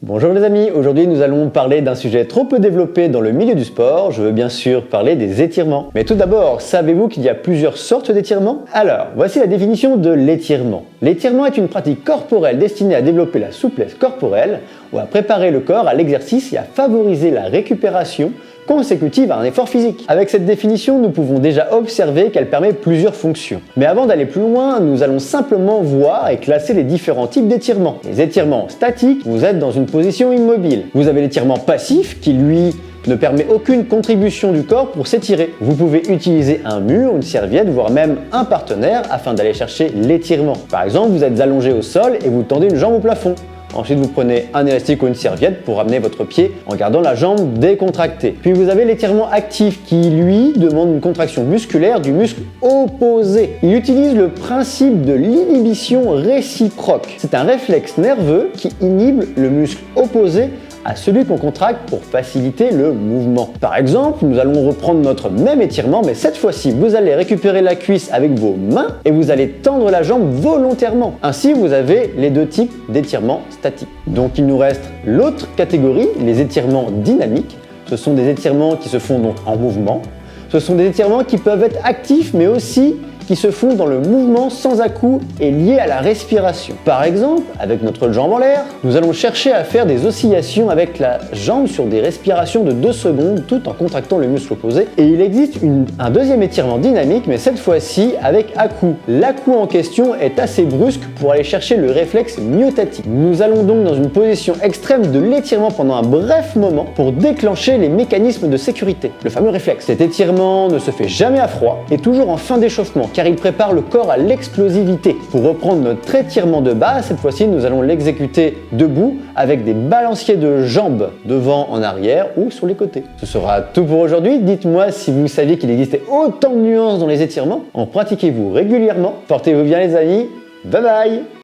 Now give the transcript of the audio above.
Bonjour les amis, aujourd'hui nous allons parler d'un sujet trop peu développé dans le milieu du sport, je veux bien sûr parler des étirements. Mais tout d'abord, savez-vous qu'il y a plusieurs sortes d'étirements? Alors, voici la définition de l'étirement. L'étirement est une pratique corporelle destinée à développer la souplesse corporelle ou à préparer le corps à l'exercice et à favoriser la récupération consécutive à un effort physique. Avec cette définition, nous pouvons déjà observer qu'elle permet plusieurs fonctions. Mais avant d'aller plus loin, nous allons simplement voir et classer les différents types d'étirements. Les étirements statiques, vous êtes dans une position immobile. Vous avez l'étirement passif qui, lui, ne permet aucune contribution du corps pour s'étirer. Vous pouvez utiliser un mur, une serviette, voire même un partenaire afin d'aller chercher l'étirement. Par exemple, vous êtes allongé au sol et vous tendez une jambe au plafond. Ensuite, vous prenez un élastique ou une serviette pour amener votre pied en gardant la jambe décontractée. Puis vous avez l'étirement actif qui, lui, demande une contraction musculaire du muscle opposé. Il utilise le principe de l'inhibition réciproque. C'est un réflexe nerveux qui inhibe le muscle opposé à celui qu'on contracte pour faciliter le mouvement. Par exemple, nous allons reprendre notre même étirement, mais cette fois-ci, vous allez récupérer la cuisse avec vos mains et vous allez tendre la jambe volontairement. Ainsi, vous avez les deux types d'étirements statiques. Donc, il nous reste l'autre catégorie, les étirements dynamiques. Ce sont des étirements qui se font donc en mouvement. Ce sont des étirements qui peuvent être actifs, mais aussi qui se font dans le mouvement sans à-coups et liés à la respiration. Par exemple, avec notre jambe en l'air, nous allons chercher à faire des oscillations avec la jambe sur des respirations de 2 secondes tout en contractant le muscle opposé. Et il existe un deuxième étirement dynamique, mais cette fois-ci avec à-coups. L'à-coup en question est assez brusque pour aller chercher le réflexe myotatique. Nous allons donc dans une position extrême de l'étirement pendant un bref moment pour déclencher les mécanismes de sécurité, le fameux réflexe. Cet étirement ne se fait jamais à froid et toujours en fin d'échauffement, car il prépare le corps à l'explosivité. Pour reprendre notre étirement de base, cette fois-ci nous allons l'exécuter debout avec des balanciers de jambes devant en arrière ou sur les côtés. Ce sera tout pour aujourd'hui. Dites-moi si vous saviez qu'il existait autant de nuances dans les étirements. En pratiquez-vous régulièrement. Portez-vous bien les amis. Bye bye.